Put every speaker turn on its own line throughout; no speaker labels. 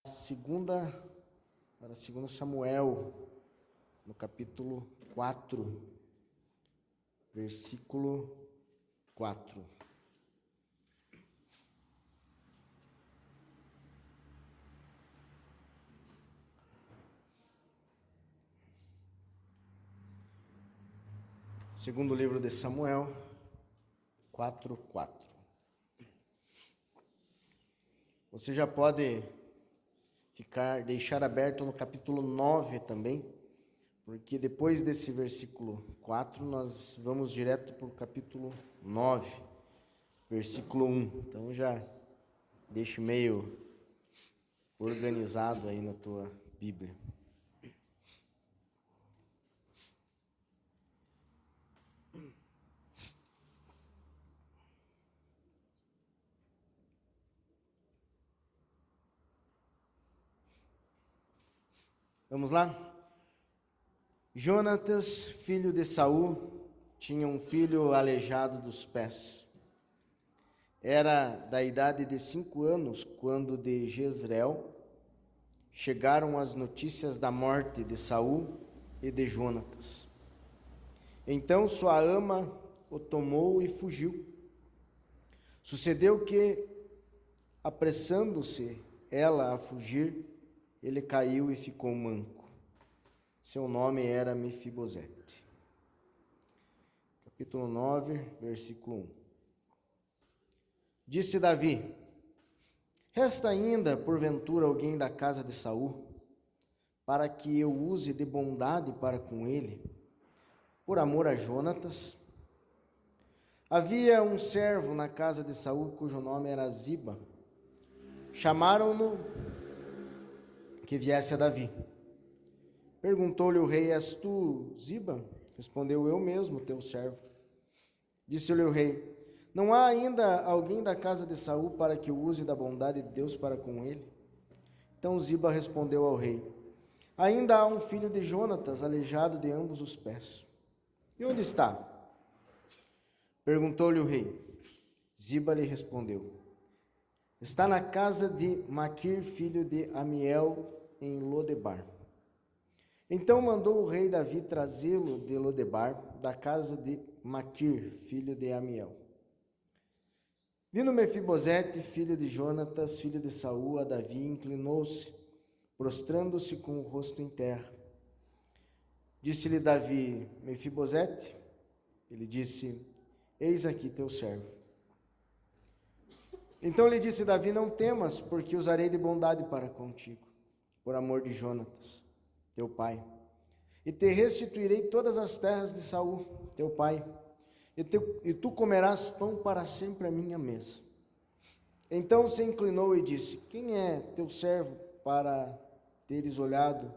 Para 2 Samuel, no capítulo 4, versículo 4. Segundo livro de Samuel, 4:4. Você já pode deixar aberto no capítulo 9 também, porque depois desse versículo 4, nós vamos direto para o capítulo 9, versículo 1. Então já deixe meio organizado aí na tua Bíblia. Vamos lá? Jonatas, filho de Saul, tinha um filho aleijado dos pés. Era da idade de 5 anos quando de Jezreel chegaram as notícias da morte de Saul e de Jonatas. Então sua ama o tomou e fugiu. Sucedeu que, apressando-se ela a fugir, ele caiu e ficou manco. Seu nome era Mefibosete. Capítulo 9, versículo 1. Disse Davi: resta ainda, porventura, alguém da casa de Saul, para que eu use de bondade para com ele, por amor a Jonatas? Havia um servo na casa de Saul, cujo nome era Ziba. Chamaram-no que viesse a Davi. Perguntou-lhe o rei: és tu, Ziba? Respondeu: eu mesmo, teu servo. Disse-lhe o rei: não há ainda alguém da casa de Saul para que eu use da bondade de Deus para com ele? Então Ziba respondeu ao rei: ainda há um filho de Jonatas, aleijado de ambos os pés. E onde está? Perguntou-lhe o rei. Ziba lhe respondeu: está na casa de Maquir, filho de Amiel, em Lodebar. Então mandou o rei Davi trazê-lo de Lodebar, da casa de Maquir, filho de Amiel. Vindo Mefibosete, filho de Jonatas, filho de Saul, a Davi, inclinou-se, prostrando-se com o rosto em terra. Disse-lhe Davi: Mefibosete? Ele disse: eis aqui teu servo. Então lhe disse Davi: não temas, porque usarei de bondade para contigo, por amor de Jonatas, teu pai. E te restituirei todas as terras de Saul, teu pai, e tu comerás pão para sempre à minha mesa. Então se inclinou e disse: quem é teu servo para teres olhado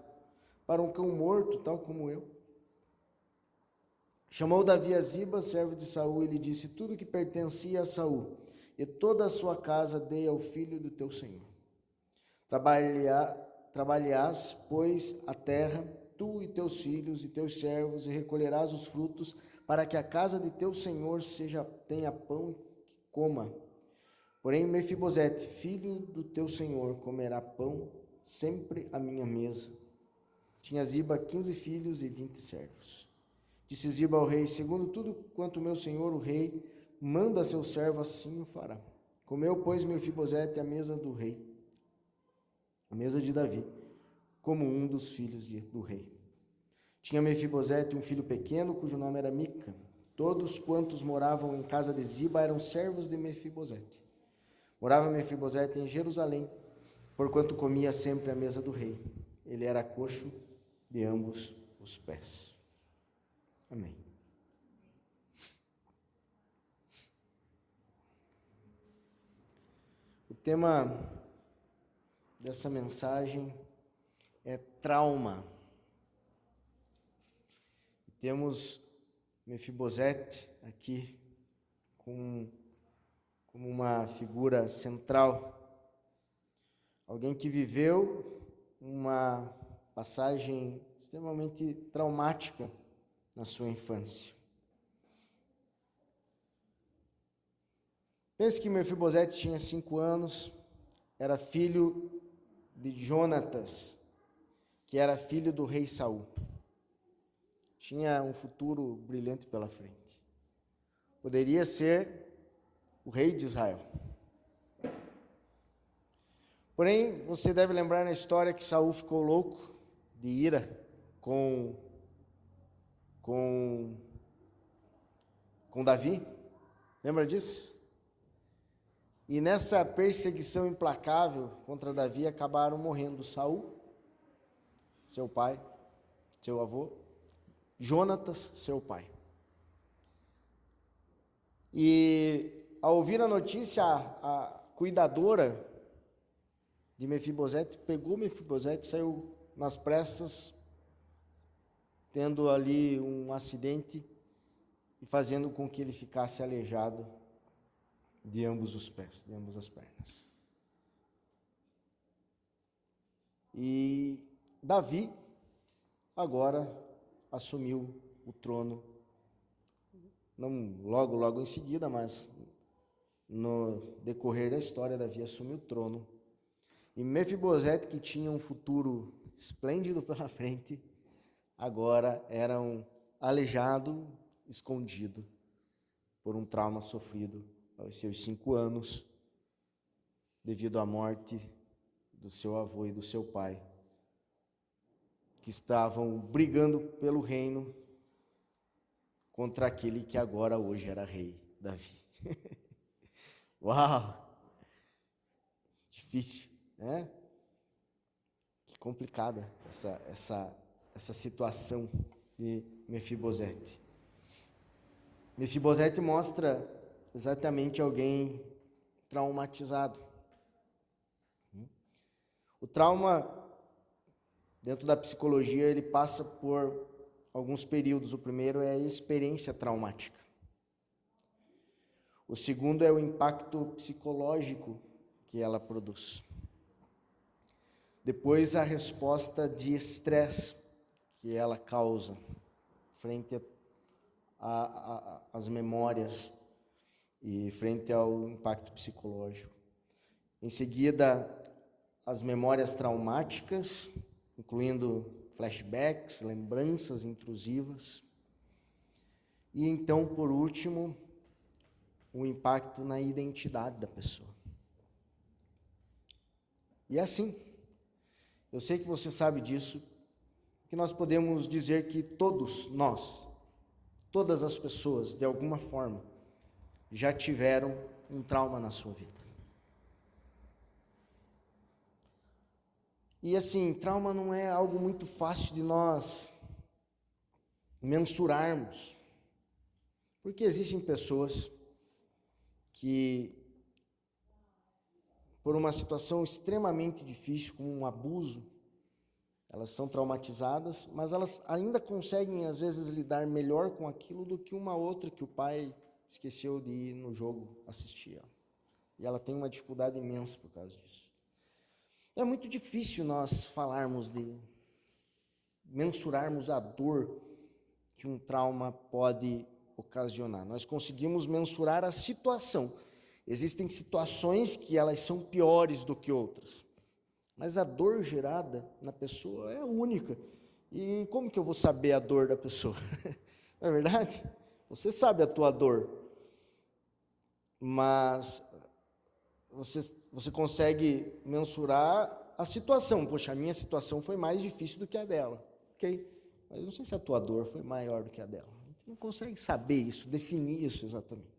para um cão morto, tal como eu? Chamou Davi a Ziba, servo de Saul, e lhe disse: tudo que pertencia a Saul e toda a sua casa dei ao filho do teu senhor. Trabalharás, pois, a terra, tu e teus filhos e teus servos, e recolherás os frutos, para que a casa de teu senhor tenha pão e coma. Porém, Mefibosete, filho do teu senhor, comerá pão sempre à minha mesa. Tinha Ziba 15 filhos e 20 servos. Disse Ziba ao rei: segundo tudo quanto meu senhor, o rei, manda seu servo, assim o fará. Comeu, pois, Mefibosete à mesa do rei, a mesa de Davi, como um dos filhos do rei. Tinha Mefibosete um filho pequeno, cujo nome era Mica. Todos quantos moravam em casa de Ziba eram servos de Mefibosete. Morava Mefibosete em Jerusalém, porquanto comia sempre à mesa do rei. Ele era coxo de ambos os pés. Amém. O tema dessa mensagem é trauma. Temos Mefibosete aqui como uma figura central, alguém que viveu uma passagem extremamente traumática na sua infância. Pense que Mefibosete tinha 5 anos, era filho de Jonatas, que era filho do rei Saul. Tinha um futuro brilhante pela frente. Poderia ser o rei de Israel. Porém, você deve lembrar na história que Saul ficou louco de ira com Davi. Lembra disso? E nessa perseguição implacável contra Davi, acabaram morrendo Saul, seu pai, seu avô, Jonatas, seu pai. E ao ouvir a notícia, a cuidadora de Mefibosete pegou Mefibosete e saiu nas pressas, tendo ali um acidente e fazendo com que ele ficasse aleijado de ambos os pés, de ambas as pernas. E Davi agora assumiu o trono, não logo em seguida, mas no decorrer da história, Davi assumiu o trono. E Mefibosete, que tinha um futuro esplêndido pela frente, agora era um aleijado, escondido, por um trauma sofrido aos seus 5 anos, devido à morte do seu avô e do seu pai, que estavam brigando pelo reino contra aquele que agora hoje era rei, Davi. Uau! Difícil, né? Que complicada essa situação de Mefibosete. Mefibosete mostra exatamente alguém traumatizado. O trauma, dentro da psicologia, ele passa por alguns períodos. O primeiro é a experiência traumática. O segundo é o impacto psicológico que ela produz. Depois, a resposta de estresse que ela causa frente às memórias e frente ao impacto psicológico. Em seguida, as memórias traumáticas, incluindo flashbacks, lembranças intrusivas. E então, por último, o impacto na identidade da pessoa. E é assim, eu sei que você sabe disso, que nós podemos dizer que todos nós, todas as pessoas, de alguma forma, já tiveram um trauma na sua vida. E assim, trauma não é algo muito fácil de nós mensurarmos, porque existem pessoas que, por uma situação extremamente difícil, como um abuso, elas são traumatizadas, mas elas ainda conseguem, às vezes, lidar melhor com aquilo do que uma outra que o pai esqueceu de ir no jogo assistir. E ela tem uma dificuldade imensa por causa disso. É muito difícil nós mensurarmos a dor que um trauma pode ocasionar. Nós conseguimos mensurar a situação. Existem situações que elas são piores do que outras, mas a dor gerada na pessoa é única. E como que eu vou saber a dor da pessoa? Não é verdade? Você sabe a tua dor, mas você consegue mensurar a situação. Poxa, a minha situação foi mais difícil do que a dela. Ok, mas eu não sei se a tua dor foi maior do que a dela. A gente não consegue saber isso, definir isso exatamente.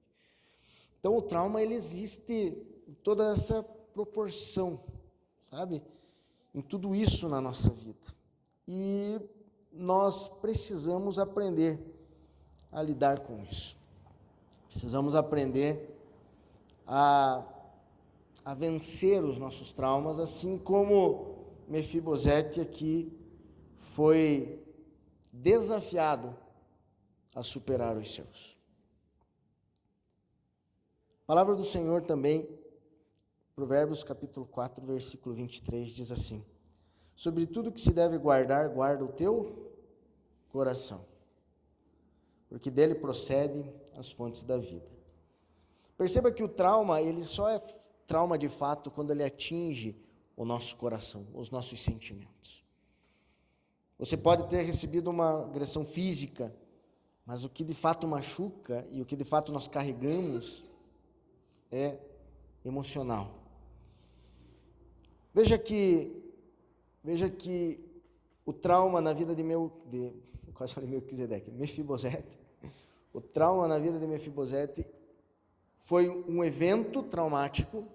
Então, o trauma, ele existe em toda essa proporção, sabe? Em tudo isso na nossa vida. E nós precisamos aprender a lidar com isso. Precisamos aprender a vencer os nossos traumas, assim como Mefibosete aqui foi desafiado a superar os seus. A palavra do Senhor também, Provérbios capítulo 4, versículo 23, diz assim: sobre tudo que se deve guardar, guarda o teu coração, porque dele procedem as fontes da vida. Perceba que o trauma, ele só é trauma de fato quando ele atinge o nosso coração, os nossos sentimentos. Você pode ter recebido uma agressão física, mas o que de fato machuca e o que de fato nós carregamos é emocional. Veja que o trauma na vida quase falei Melquisedeque, Mefibosete, o trauma na vida de Mefibosete foi um evento traumático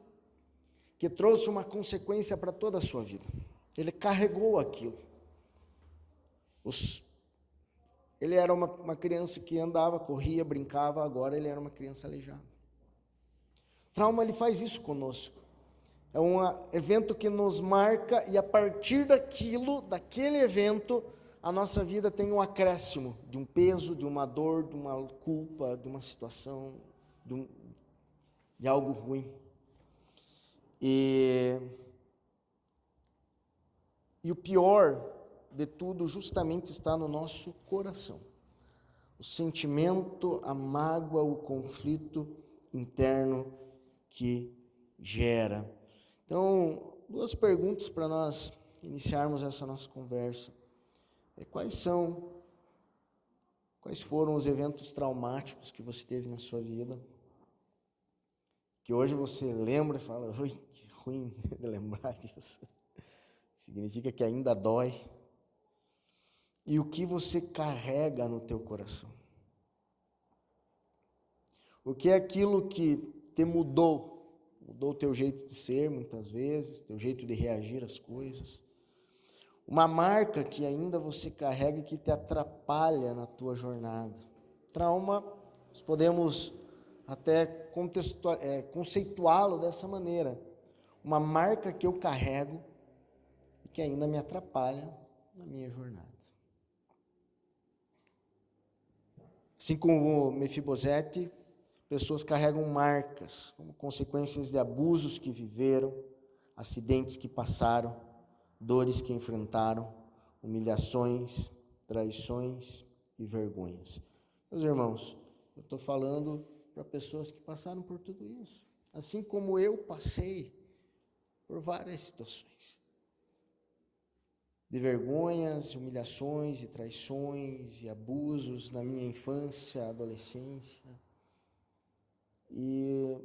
que trouxe uma consequência para toda a sua vida. Ele carregou aquilo. Ele era uma criança que andava, corria, brincava, agora ele era uma criança aleijada. Trauma, ele faz isso conosco. É um evento que nos marca e a partir daquele evento, a nossa vida tem um acréscimo de um peso, de uma dor, de uma culpa, de uma situação, de algo ruim. E o pior de tudo justamente está no nosso coração. O sentimento, a mágoa, o conflito interno que gera. Então, 2 perguntas para nós iniciarmos essa nossa conversa. Quais foram os eventos traumáticos que você teve na sua vida? Que hoje você lembra e fala, ui, que ruim de lembrar disso. Significa que ainda dói. E o que você carrega no teu coração? O que é aquilo que te mudou o teu jeito de ser, muitas vezes, teu jeito de reagir às coisas. Uma marca que ainda você carrega e que te atrapalha na tua jornada. Trauma, nós podemos até conceituá-lo dessa maneira. Uma marca que eu carrego e que ainda me atrapalha na minha jornada. Assim como Mefibosete, pessoas carregam marcas, como consequências de abusos que viveram, acidentes que passaram, dores que enfrentaram, humilhações, traições e vergonhas. Meus irmãos, eu estou falando para pessoas que passaram por tudo isso, assim como eu passei por várias situações. De vergonhas, humilhações e traições e abusos na minha infância, adolescência. E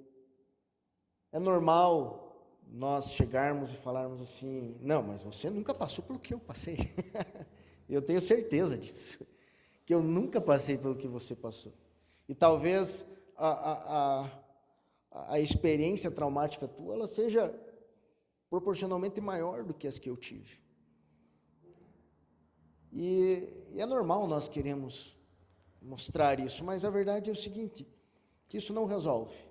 é normal nós chegarmos e falarmos assim, não, mas você nunca passou pelo que eu passei. Eu tenho certeza disso, que eu nunca passei pelo que você passou. E talvez a experiência traumática tua, ela seja proporcionalmente maior do que as que eu tive. E é normal nós queremos mostrar isso, mas a verdade é o seguinte, que isso não resolve.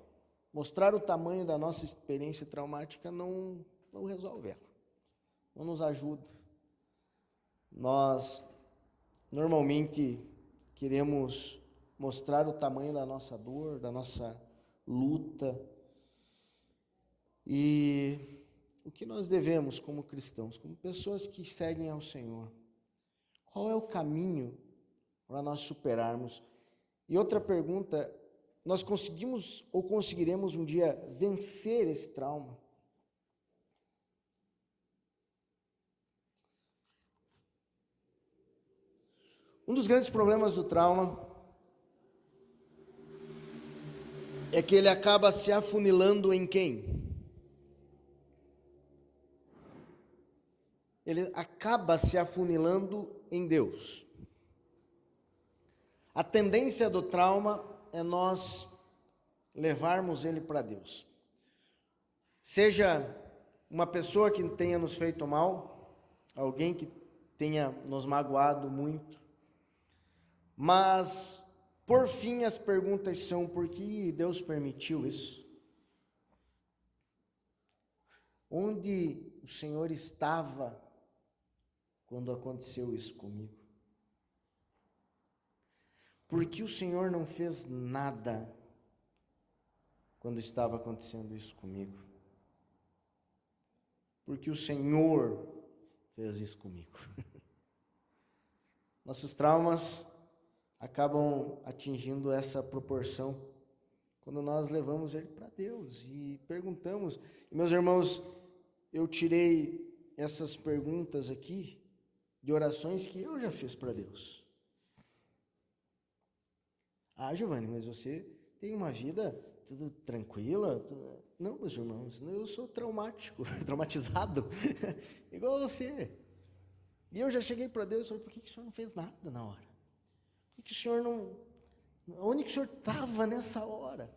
Mostrar o tamanho da nossa experiência traumática não resolve ela, não nos ajuda. Nós normalmente queremos mostrar o tamanho da nossa dor, da nossa luta, e o que nós devemos como cristãos, como pessoas que seguem ao Senhor, qual é o caminho para nós superarmos? E outra pergunta, nós conseguimos ou conseguiremos um dia vencer esse trauma? Um dos grandes problemas do trauma é que ele acaba se afunilando em quem? Ele acaba se afunilando em Deus. A tendência do trauma é nós levarmos ele para Deus. Seja uma pessoa que tenha nos feito mal, alguém que tenha nos magoado muito, mas, por fim, as perguntas são: por que Deus permitiu isso? Onde o Senhor estava quando aconteceu isso comigo? Por que o Senhor não fez nada quando estava acontecendo isso comigo? Porque o Senhor fez isso comigo. Nossos traumas acabam atingindo essa proporção quando nós levamos ele para Deus e perguntamos. E, meus irmãos, eu tirei essas perguntas aqui de orações que eu já fiz para Deus. Ah, Giovanni, mas você tem uma vida tudo tranquila? Não, meus irmãos, eu sou traumatizado, igual você. E eu já cheguei para Deus e falei, por que o senhor não fez nada na hora? Por que o senhor não... Onde que o senhor estava nessa hora?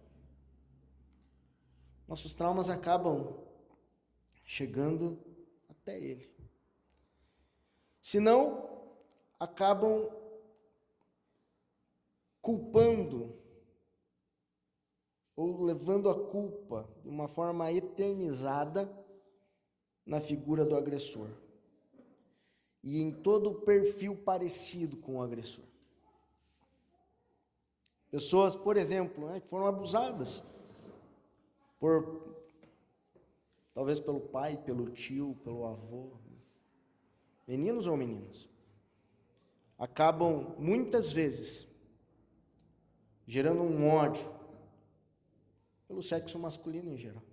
Nossos traumas acabam chegando até Ele. Senão, acabam culpando ou levando a culpa de uma forma eternizada na figura do agressor e em todo o perfil parecido com o agressor. Pessoas, por exemplo, que foram abusadas talvez pelo pai, pelo tio, pelo avô, meninos ou meninas, acabam muitas vezes gerando um ódio pelo sexo masculino em geral.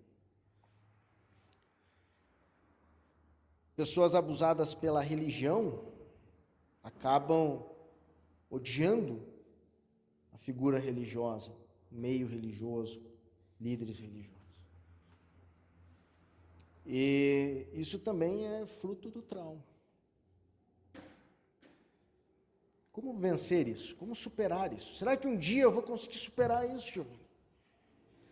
Pessoas abusadas pela religião acabam odiando a figura religiosa, meio religioso, líderes religiosos. E isso também é fruto do trauma. Como vencer isso? Como superar isso? Será que um dia eu vou conseguir superar isso, Giovanni?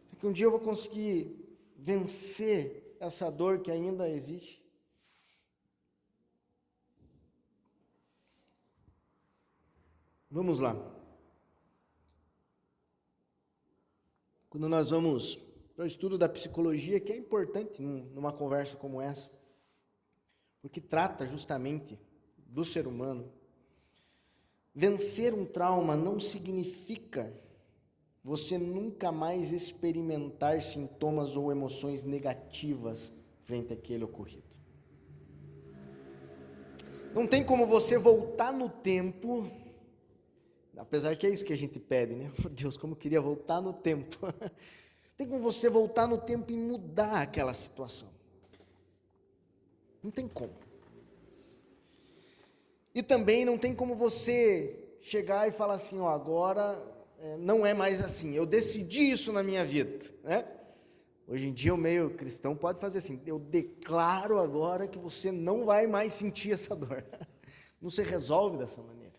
Será que um dia eu vou conseguir vencer essa dor que ainda existe? Vamos lá. Quando nós vamos para o estudo da psicologia, que é importante numa conversa como essa, porque trata justamente do ser humano, vencer um trauma não significa você nunca mais experimentar sintomas ou emoções negativas frente àquele ocorrido. Não tem como você voltar no tempo, apesar que é isso que a gente pede, né? Meu Deus, como eu queria voltar no tempo. Tem como você voltar no tempo e mudar aquela situação. Não tem como. E também não tem como você chegar e falar assim, ó, agora não é mais assim, eu decidi isso na minha vida, né? Hoje em dia o meio cristão pode fazer assim, eu declaro agora que você não vai mais sentir essa dor. Não se resolve dessa maneira.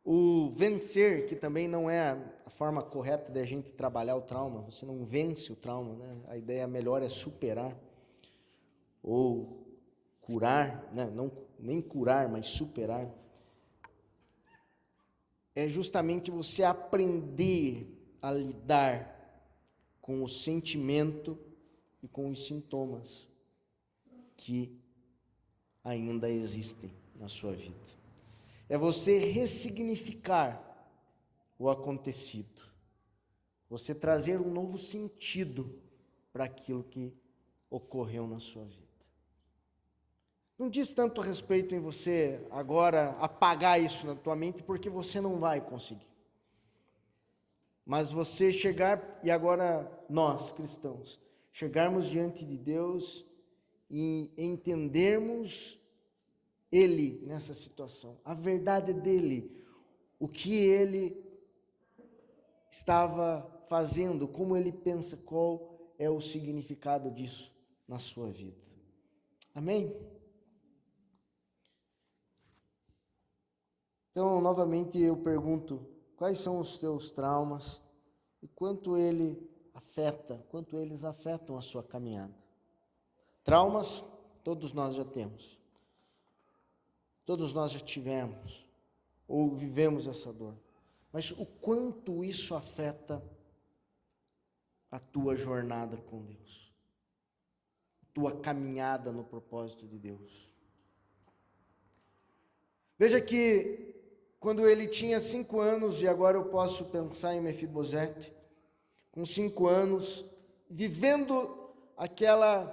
O vencer, que também não é a forma correta de a gente trabalhar o trauma, você não vence o trauma, né? A ideia melhor é superar, ou curar, né? Não, nem curar, mas superar. É justamente você aprender a lidar com o sentimento e com os sintomas que ainda existem na sua vida. É você ressignificar o acontecido. Você trazer um novo sentido para aquilo que ocorreu na sua vida. Não diz tanto respeito em você agora apagar isso na tua mente, porque você não vai conseguir. Mas você chegar, e agora nós, cristãos, chegarmos diante de Deus e entendermos Ele nessa situação, a verdade dele, o que ele estava fazendo, como ele pensa, qual é o significado disso na sua vida. Amém? Então, novamente eu pergunto, quais são os teus traumas e quanto eles afetam a sua caminhada? Traumas, todos nós já temos. Todos nós já tivemos ou vivemos essa dor. Mas o quanto isso afeta a tua jornada com Deus, a tua caminhada no propósito de Deus. Veja que quando ele tinha 5 anos, e agora eu posso pensar em Mefibosete, com 5 anos, vivendo aquela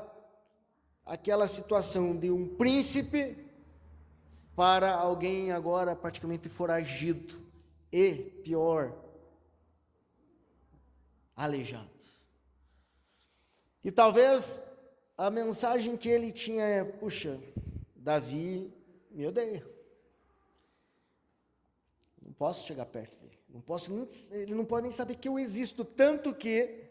situação de um príncipe para alguém agora praticamente foragido e, pior, aleijado. E talvez a mensagem que ele tinha é: puxa, Davi me odeia. Não posso chegar perto dele. Ele não pode nem saber que eu existo. Tanto que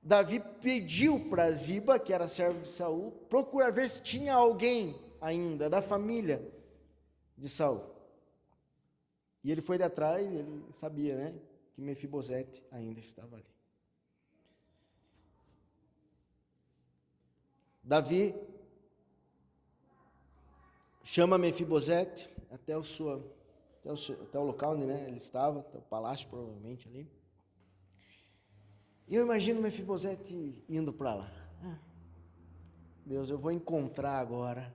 Davi pediu para Ziba, que era servo de Saul, procurar ver se tinha alguém ainda da família de Saul. E ele foi de atrás, ele sabia, né, que Mefibosete ainda estava ali. Davi chama Mefibosete até o local onde, né, ele estava, até o palácio provavelmente ali. E eu imagino Mefibosete indo para lá. Deus, eu vou encontrar agora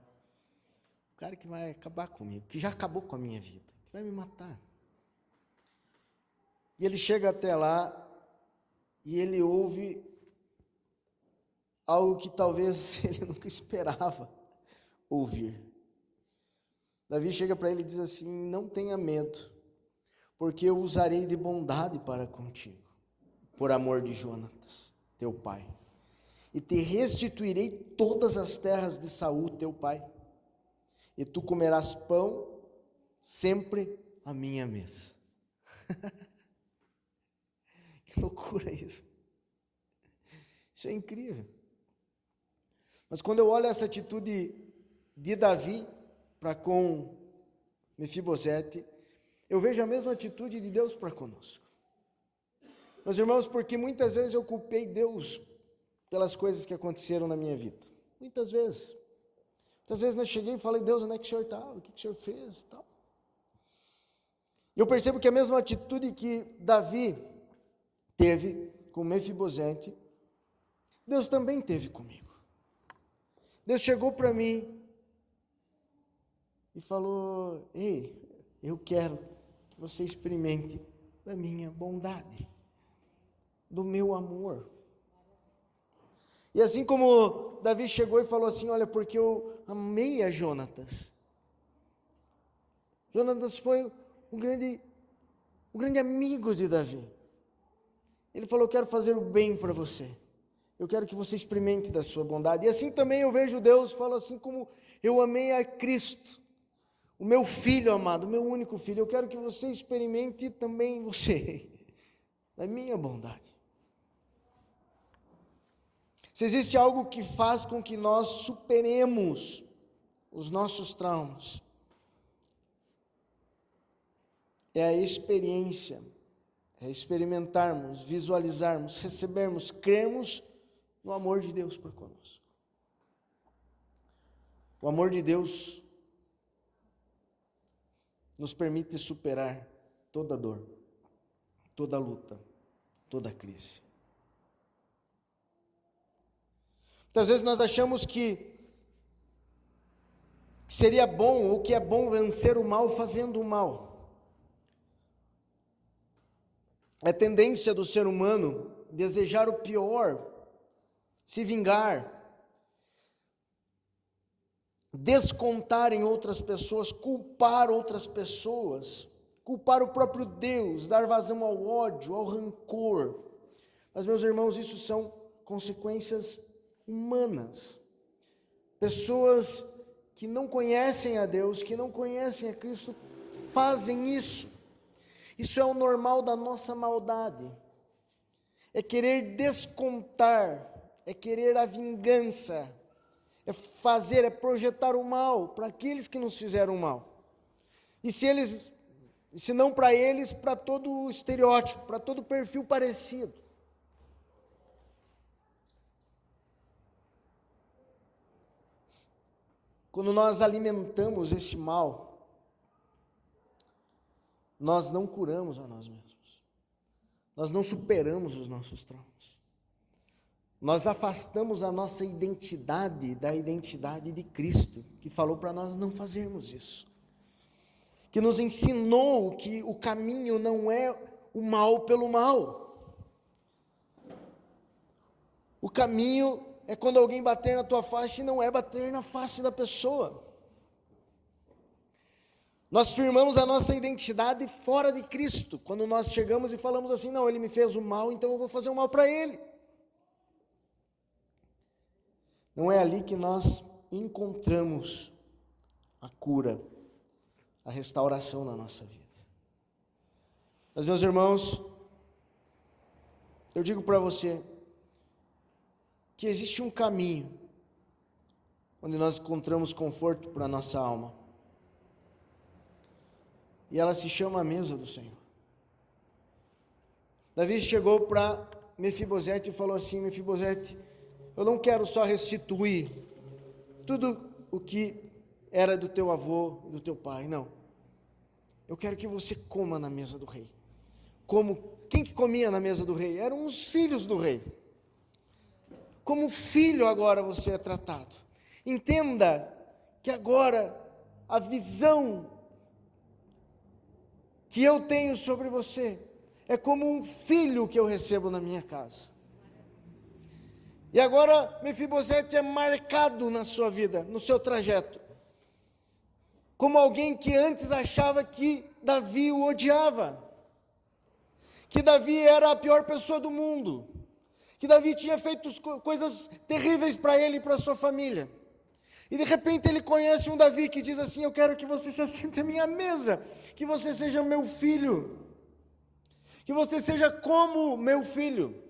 o cara que vai acabar comigo, que já acabou com a minha vida, que vai me matar. E ele chega até lá e ele ouve algo que talvez ele nunca esperava ouvir. Davi chega para ele e diz assim: não tenha medo, porque eu usarei de bondade para contigo, por amor de Jonatas, teu pai, e te restituirei todas as terras de Saul, teu pai, e tu comerás pão sempre à minha mesa. Que loucura isso! Isso é incrível. Mas quando eu olho essa atitude de Davi para com Mefibosete, eu vejo a mesma atitude de Deus para conosco. Meus irmãos, porque muitas vezes eu culpei Deus pelas coisas que aconteceram na minha vida. Muitas vezes. Muitas vezes eu cheguei e falei: Deus, onde é que o Senhor estava? O que o Senhor fez? Tal. E eu percebo que a mesma atitude que Davi teve com Mefibosete, Deus também teve comigo. Deus chegou para mim e falou: ei, eu quero que você experimente da minha bondade, do meu amor. E assim como Davi chegou e falou assim: olha, porque eu amei a Jonatas. Jonatas foi um grande amigo de Davi. Ele falou: eu quero fazer o bem para você. Eu quero que você experimente da sua bondade. E assim também eu vejo Deus, falo assim como eu amei a Cristo, o meu filho amado, o meu único filho. Eu quero que você experimente também você, da minha bondade. Se existe algo que faz com que nós superemos os nossos traumas, é a experiência, é experimentarmos, visualizarmos, recebermos, crermos no amor de Deus por conosco. O amor de Deus nos permite superar toda dor, toda luta, toda crise. Muitas vezes nós achamos que seria bom, ou que é bom vencer o mal fazendo o mal. É tendência do ser humano desejar o pior, se vingar, descontar em outras pessoas, culpar outras pessoas, culpar o próprio Deus, dar vazão ao ódio, ao rancor. Mas, meus irmãos, isso são consequências humanas. Pessoas que não conhecem a Deus, que não conhecem a Cristo, fazem isso. Isso é o normal da nossa maldade. É querer descontar, é querer a vingança, é projetar o mal para aqueles que nos fizeram mal. E se não para eles, para todo o estereótipo, para todo o perfil parecido. Quando nós alimentamos esse mal, nós não curamos a nós mesmos. Nós não superamos os nossos traumas. Nós afastamos a nossa identidade da identidade de Cristo, que falou para nós não fazermos isso. Que nos ensinou que o caminho não é o mal pelo mal. O caminho é quando alguém bater na tua face, não é bater na face da pessoa. Nós firmamos a nossa identidade fora de Cristo, quando nós chegamos e falamos assim: não, ele me fez o mal, então eu vou fazer o mal para ele. Não é ali que nós encontramos a cura, a restauração na nossa vida. Mas, meus irmãos, eu digo para você que existe um caminho onde nós encontramos conforto para a nossa alma. E ela se chama a mesa do Senhor. Davi chegou para Mefibosete e falou assim: Mefibosete, eu não quero só restituir tudo o que era do teu avô, do teu pai, não. Eu quero que você coma na mesa do rei. Quem que comia na mesa do rei? Eram os filhos do rei. Como filho agora você é tratado. Entenda que agora a visão que eu tenho sobre você é como um filho que eu recebo na minha casa. E agora Mefibosete é marcado na sua vida, no seu trajeto, como alguém que antes achava que Davi o odiava, que Davi era a pior pessoa do mundo, que Davi tinha feito coisas terríveis para ele e para sua família. E de repente ele conhece um Davi que diz assim: eu quero que você se assente à minha mesa, que você seja meu filho, que você seja como meu filho.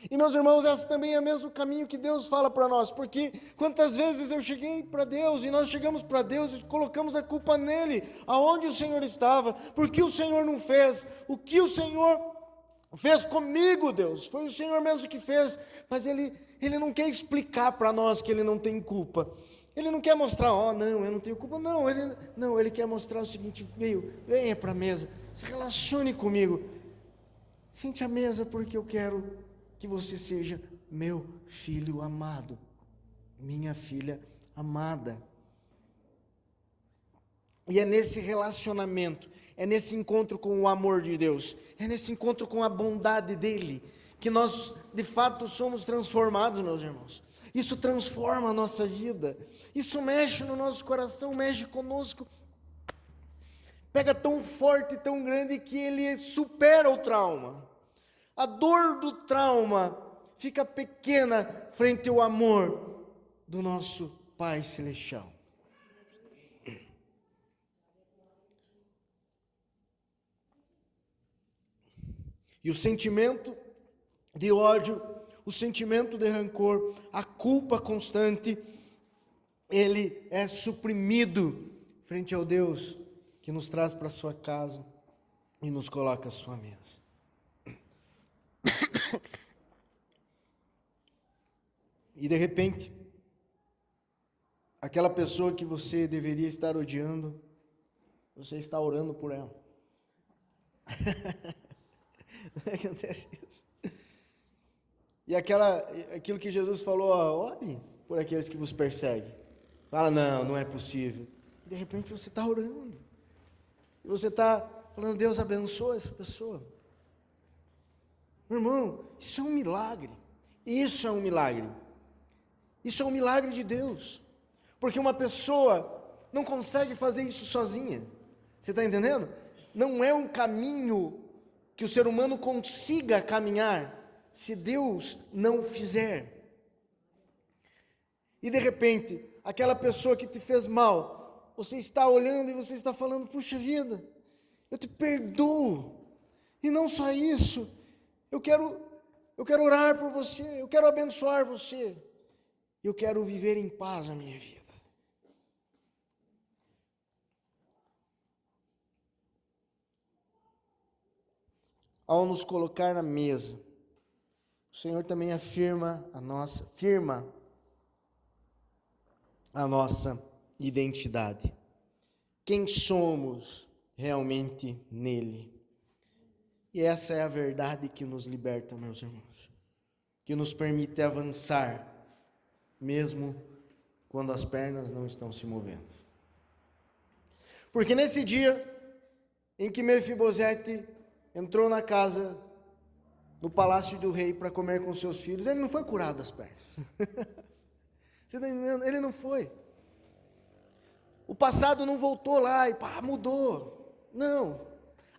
E, meus irmãos, esse também é o mesmo caminho que Deus fala para nós, porque quantas vezes eu cheguei para Deus, e nós chegamos para Deus e colocamos a culpa nele, aonde o Senhor estava, por que o Senhor não fez, o que o Senhor fez comigo, Deus, foi o Senhor mesmo que fez, mas Ele não quer explicar para nós que Ele não tem culpa, Ele não quer mostrar, não, eu não tenho culpa, Ele quer mostrar o seguinte: venha para a mesa, se relacione comigo, sente à mesa, porque eu quero que você seja meu filho amado, minha filha amada. E é nesse relacionamento, é nesse encontro com o amor de Deus, é nesse encontro com a bondade dEle, que nós de fato somos transformados, meus irmãos. Isso transforma a nossa vida, isso mexe no nosso coração, mexe conosco, pega tão forte, tão grande, que ele supera o trauma. A dor do trauma fica pequena frente ao amor do nosso Pai Celestial. E o sentimento de ódio, o sentimento de rancor, a culpa constante, ele é suprimido frente ao Deus que nos traz para a sua casa e nos coloca à sua mesa. E de repente, aquela pessoa que você deveria estar odiando, você está orando por ela. Não acontece isso? E aquilo que Jesus falou: ore por aqueles que vos perseguem. Fala: não é possível. E de repente você está orando. E você está falando: Deus abençoa essa pessoa. Meu irmão, isso é um milagre. Isso é um milagre. Isso é um milagre de Deus. Porque uma pessoa não consegue fazer isso sozinha. Você está entendendo? Não é um caminho que o ser humano consiga caminhar se Deus não fizer. E de repente, aquela pessoa que te fez mal, você está olhando e você está falando: puxa vida, eu te perdoo. E não só isso, eu quero orar por você, eu quero abençoar você, eu quero viver em paz a minha vida. Ao nos colocar na mesa, o Senhor também firma a nossa identidade. Quem somos realmente nele. E essa é a verdade que nos liberta, meus irmãos, que nos permite avançar, mesmo quando as pernas não estão se movendo. Porque nesse dia em que Mefibosete entrou na casa, no palácio do rei, para comer com seus filhos, ele não foi curado das pernas. Você está entendendo? Ele não foi. O passado não voltou lá e mudou. Não.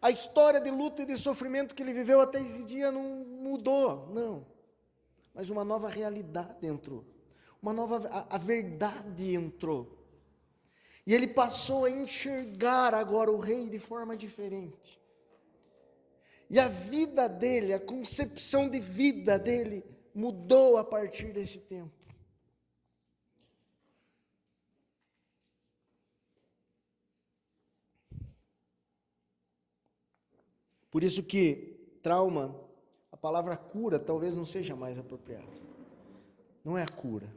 A história de luta e de sofrimento que ele viveu até esse dia não mudou. Não. mas uma nova realidade entrou. A verdade entrou. E ele passou a enxergar agora o rei de forma diferente. E a vida dele, a concepção de vida dele, mudou a partir desse tempo. Por isso que trauma, a palavra cura talvez não seja mais apropriada. Não é a cura.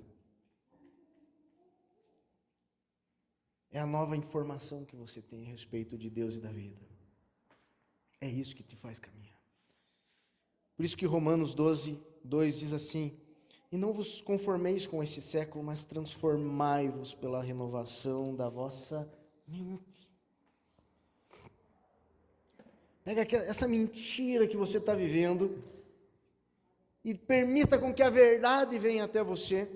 É a nova informação que você tem a respeito de Deus e da vida. É isso que te faz caminhar. Por isso que Romanos 12, 2 diz assim: e não vos conformeis com esse século, mas transformai-vos pela renovação da vossa mente. Pega essa mentira que você está vivendo e permita com que a verdade venha até você.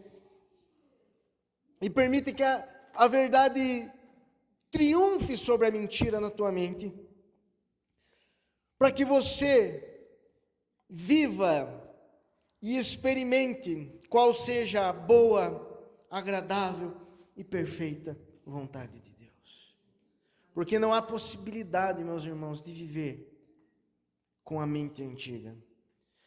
E permita que a verdade triunfe sobre a mentira na tua mente. Para que você viva e experimente qual seja a boa, agradável e perfeita vontade de Deus. Porque não há possibilidade, meus irmãos, de viver com a mente antiga.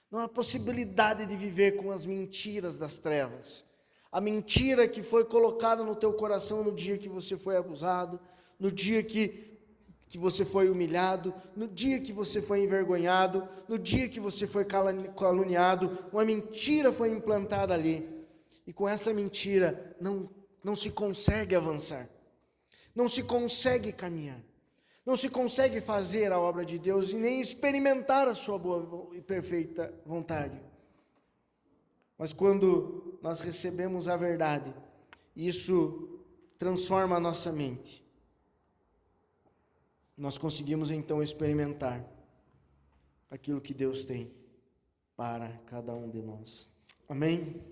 Não há possibilidade de viver com as mentiras das trevas. A mentira que foi colocada no teu coração no dia que você foi abusado, no dia que você foi humilhado, no dia que você foi envergonhado, no dia que você foi caluniado, uma mentira foi implantada ali. E com essa mentira não se consegue avançar. Não se consegue caminhar, não se consegue fazer a obra de Deus e nem experimentar a sua boa e perfeita vontade. Mas quando nós recebemos a verdade, isso transforma a nossa mente. Nós conseguimos então experimentar aquilo que Deus tem para cada um de nós. Amém?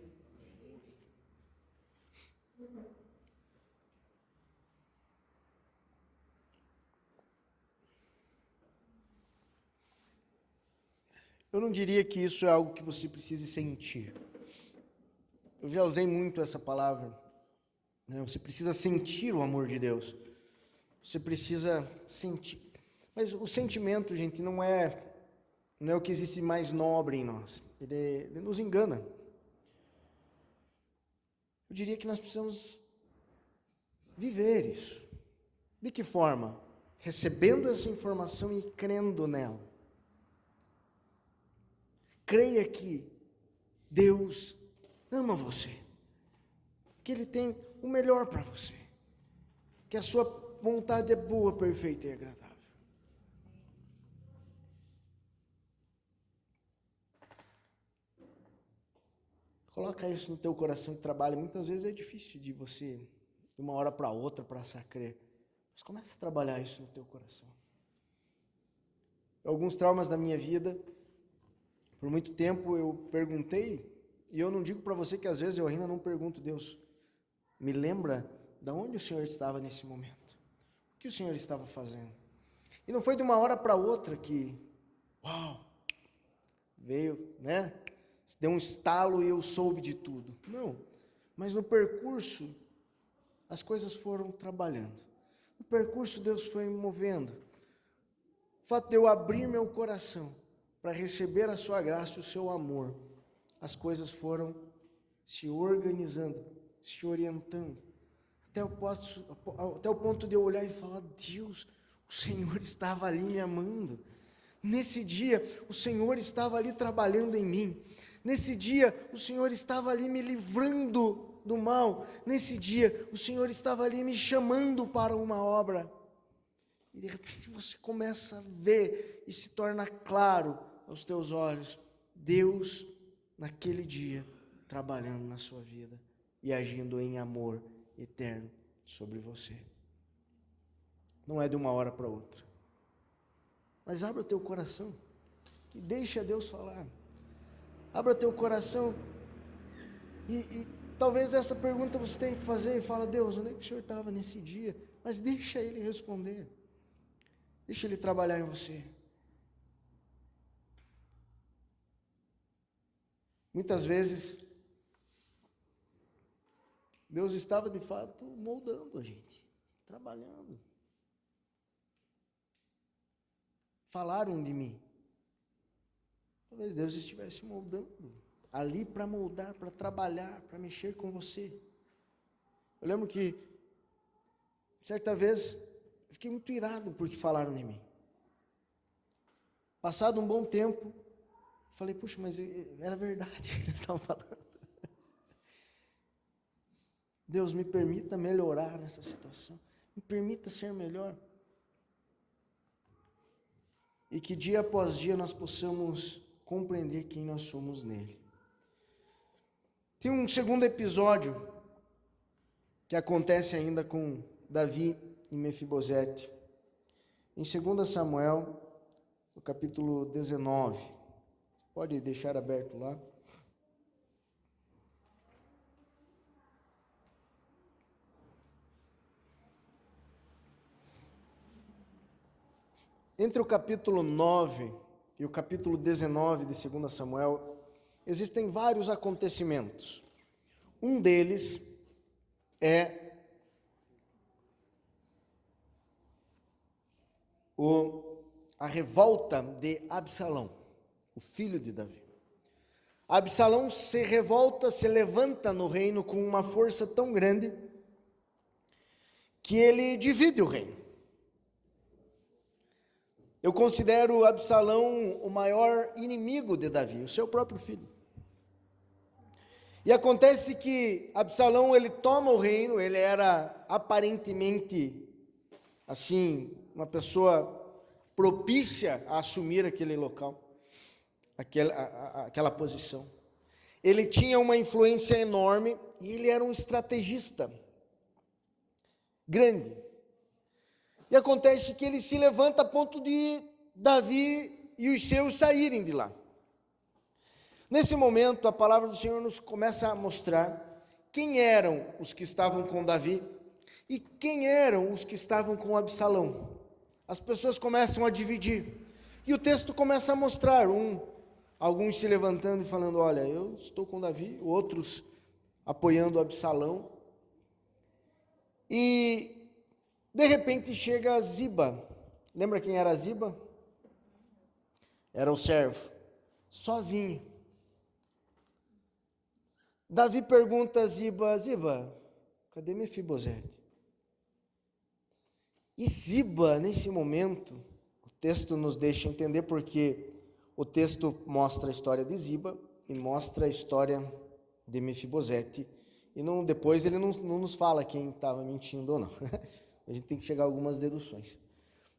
Eu não diria que isso é algo que você precise sentir. Eu já usei muito essa palavra. Né? Você precisa sentir o amor de Deus. Você precisa sentir. Mas o sentimento, gente, não é o que existe mais nobre em nós. Ele nos engana. Eu diria que nós precisamos viver isso. De que forma? Recebendo essa informação e crendo nela. Creia que Deus ama você, que Ele tem o melhor para você, que a sua vontade é boa, perfeita e agradável. Coloca isso no teu coração de trabalho. Muitas vezes é difícil de você, de uma hora para outra, passar a crer. Mas começa a trabalhar isso no teu coração. Alguns traumas da minha vida, por muito tempo eu perguntei, e eu não digo para você que às vezes eu ainda não pergunto, Deus, me lembra de onde o Senhor estava nesse momento? O que o Senhor estava fazendo? E não foi de uma hora para outra que, uau, veio, né? Deu um estalo e eu soube de tudo. Não, mas no percurso, as coisas foram trabalhando. No percurso, Deus foi me movendo. O fato de eu abrir meu coração para receber a sua graça e o seu amor, as coisas foram se organizando, se orientando, até o ponto de eu olhar e falar, Deus, o Senhor estava ali me amando. Nesse dia, o Senhor estava ali trabalhando em mim. Nesse dia, o Senhor estava ali me livrando do mal. Nesse dia, o Senhor estava ali me chamando para uma obra. E de repente você começa a ver e se torna claro aos teus olhos, Deus, naquele dia, trabalhando na sua vida e agindo em amor eterno sobre você. Não é de uma hora para outra. Mas abra o teu coração e deixa Deus falar. Abra teu coração e talvez essa pergunta você tenha que fazer e fala, Deus, onde é que o Senhor estava nesse dia? Mas deixa Ele responder. Deixa Ele trabalhar em você. Muitas vezes, Deus estava de fato moldando a gente, trabalhando. Falaram de mim. Talvez Deus estivesse moldando, ali para moldar, para trabalhar, para mexer com você. Eu lembro que, certa vez, eu fiquei muito irado porque falaram de mim. Passado um bom tempo, falei, puxa, mas era verdade o que eles estavam falando. Deus, me permita melhorar nessa situação, me permita ser melhor. E que dia após dia nós possamos compreender quem nós somos nele. Tem um segundo episódio que acontece ainda com Davi e Mefibosete. Em 2 Samuel, no capítulo 19. Pode deixar aberto lá. Entre o capítulo 9 e o capítulo 19 de 2 Samuel, existem vários acontecimentos. Um deles é a revolta de Absalão, o filho de Davi. Absalão se revolta, se levanta no reino com uma força tão grande que ele divide o reino. Eu considero Absalão o maior inimigo de Davi, o seu próprio filho. E acontece que Absalão, ele toma o reino, ele era aparentemente, assim, uma pessoa propícia a assumir aquele local, aquela posição. Ele tinha uma influência enorme e ele era um estrategista grande. E acontece que ele se levanta a ponto de Davi e os seus saírem de lá. Nesse momento, a palavra do Senhor nos começa a mostrar quem eram os que estavam com Davi e quem eram os que estavam com Absalão. As pessoas começam a dividir. E o texto começa a mostrar alguns se levantando e falando, olha, eu estou com Davi, outros apoiando Absalão. E de repente chega Ziba. Lembra quem era Ziba? Era o servo, sozinho. Davi pergunta a Ziba, Ziba, cadê Mefibosete? E Ziba, nesse momento, o texto nos deixa entender porque o texto mostra a história de Ziba e mostra a história de Mefibosete. E depois ele não nos fala quem estava mentindo ou não. A gente tem que chegar a algumas deduções.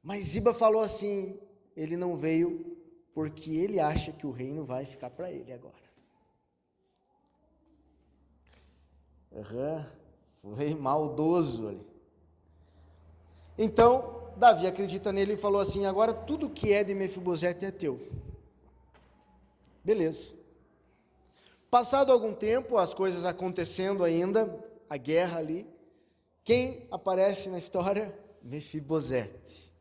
Mas Ziba falou assim, ele não veio porque ele acha que o reino vai ficar para ele agora. Foi maldoso ali. Então, Davi acredita nele e falou assim, agora tudo que é de Mefibosete é teu. Beleza. Passado algum tempo, as coisas acontecendo ainda, a guerra ali, quem aparece na história? Mefibosete.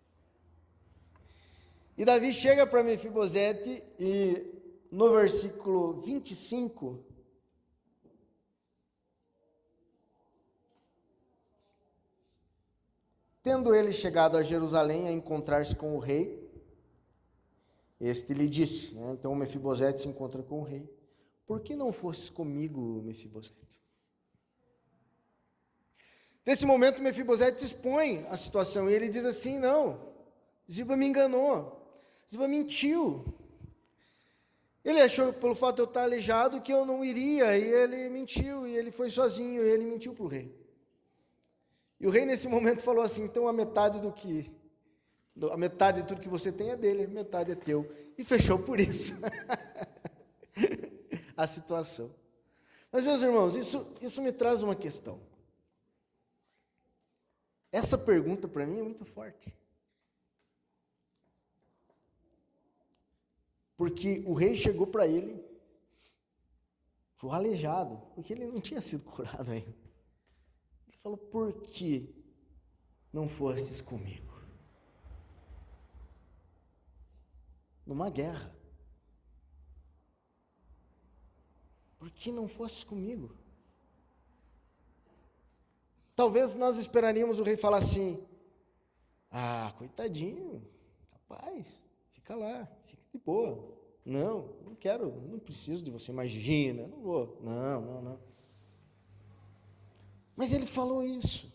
E Davi chega para Mefibosete e no versículo 25, tendo ele chegado a Jerusalém a encontrar-se com o rei, este lhe disse, então Mefibosete se encontra com o rei, por que não fosses comigo, Mefibosete? Nesse momento, Mefibosete expõe a situação e ele diz assim, não, Ziba me enganou, Ziba mentiu. Ele achou, pelo fato de eu estar aleijado, que eu não iria, e ele mentiu, e ele foi sozinho, e ele mentiu para o rei. E o rei, nesse momento, falou assim, então a metade de tudo que você tem é dele, a metade é teu. E fechou por isso a situação. Mas, meus irmãos, isso me traz uma questão. Essa pergunta, para mim, é muito forte. Porque o rei chegou para ele, para o aleijado, porque ele não tinha sido curado ainda. Ele falou, por que não fostes comigo? Numa guerra. Por que não fosse comigo? Talvez nós esperaríamos o rei falar assim: ah, coitadinho, rapaz, fica lá, fica de boa. Não quero, não preciso de você, imagina, não vou. Não. Mas ele falou isso.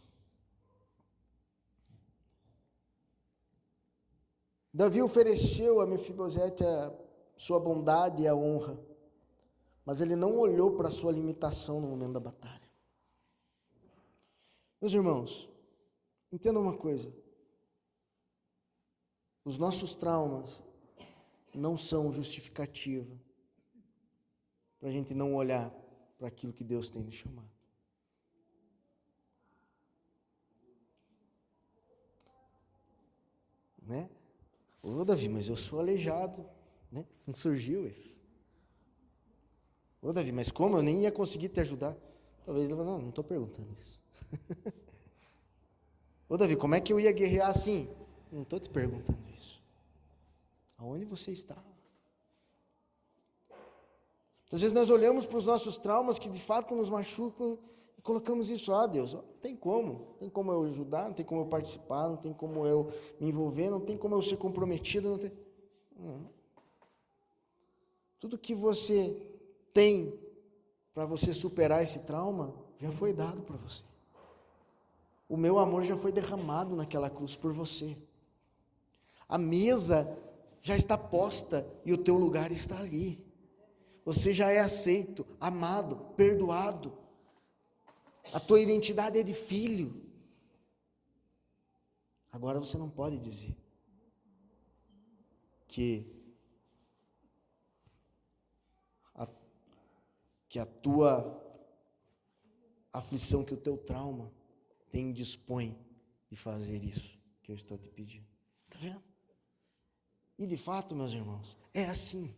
Davi ofereceu a Mefibosete a sua bondade e a honra, mas ele não olhou para a sua limitação no momento da batalha. Meus irmãos, entendam uma coisa: os nossos traumas não são justificativa para a gente não olhar para aquilo que Deus tem nos chamado. Né? Ô Davi, mas eu sou aleijado, né? Não surgiu isso. Ô Davi, mas como? Eu nem ia conseguir te ajudar. Talvez ele fale: não estou perguntando isso. Ô Davi, como é que eu ia guerrear assim? Não estou te perguntando isso. Aonde você estava? Às vezes nós olhamos para os nossos traumas que de fato nos machucam e colocamos isso: Deus, não tem como eu ajudar, não tem como eu participar, não tem como eu me envolver, não tem como eu ser comprometido, não. Tudo que você tem para você superar esse trauma já foi dado para você. O meu amor já foi derramado naquela cruz por você. A mesa já está posta e o teu lugar está ali. Você já é aceito, amado, perdoado. A tua identidade é de filho. Agora você não pode dizer que a tua aflição, que o teu trauma te indispõe de fazer isso que eu estou te pedindo. Está vendo? E de fato, meus irmãos, é assim.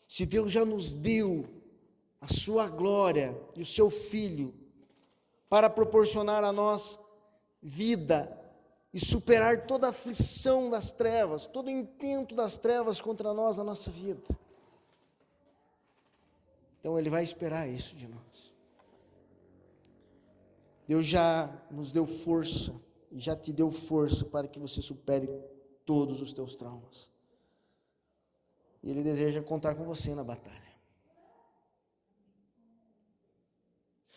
Se Deus já nos deu a sua glória e o seu Filho para proporcionar a nós vida e superar toda a aflição das trevas, todo o intento das trevas contra nós na nossa vida, então Ele vai esperar isso de nós. Deus já nos deu força e já te deu força para que você supere todos os teus traumas. E Ele deseja contar com você na batalha.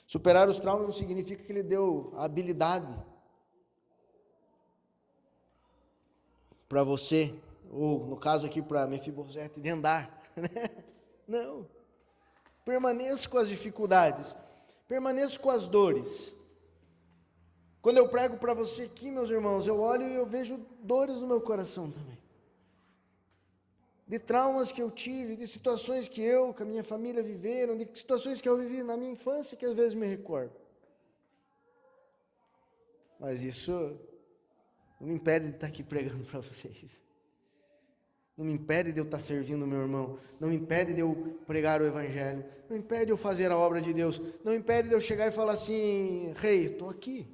Superar os traumas não significa que Ele deu a habilidade para você, ou no caso aqui para Mefibosete, de andar. Não. Permaneça com as dificuldades, permaneça com as dores. Quando eu prego para você aqui, meus irmãos, eu olho e eu vejo dores no meu coração também. De traumas que eu tive, de situações que eu, com a minha família viveram, de situações que eu vivi na minha infância que às vezes me recordo. Mas isso não me impede de estar aqui pregando para vocês. Não me impede de eu estar servindo o meu irmão. Não me impede de eu pregar o Evangelho. Não me impede de eu fazer a obra de Deus. Não me impede de eu chegar e falar assim: rei, estou aqui.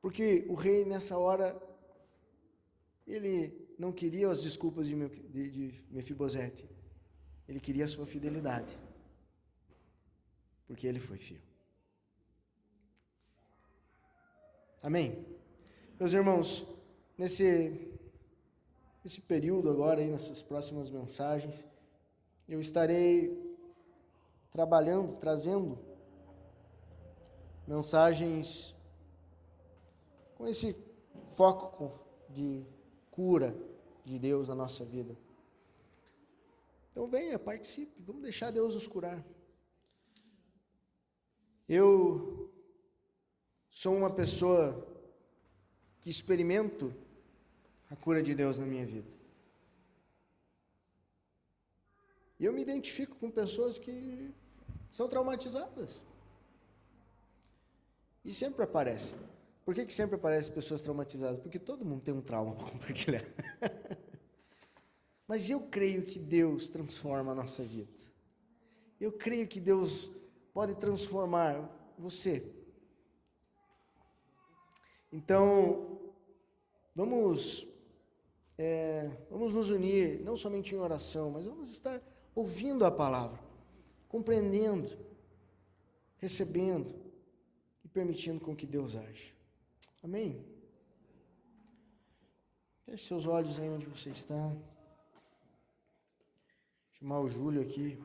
Porque o rei nessa hora, ele não queria as desculpas de Mefibosete. Ele queria a sua fidelidade. Porque ele foi fiel. Amém? Meus irmãos, nesse período agora, aí, nessas próximas mensagens, eu estarei trabalhando, trazendo mensagens com esse foco de cura de Deus na nossa vida. Então venha, participe, vamos deixar Deus nos curar. Eu sou uma pessoa que experimento a cura de Deus na minha vida. E eu me identifico com pessoas que são traumatizadas. E sempre aparece. Por que sempre aparecem pessoas traumatizadas? Porque todo mundo tem um trauma para compartilhar. Mas eu creio que Deus transforma a nossa vida. Eu creio que Deus pode transformar você. Então, vamos Vamos nos unir, não somente em oração, mas vamos estar ouvindo a palavra, compreendendo, recebendo e permitindo com que Deus age. Amém? Feche seus olhos aí onde você está. Vou chamar o Júlio aqui.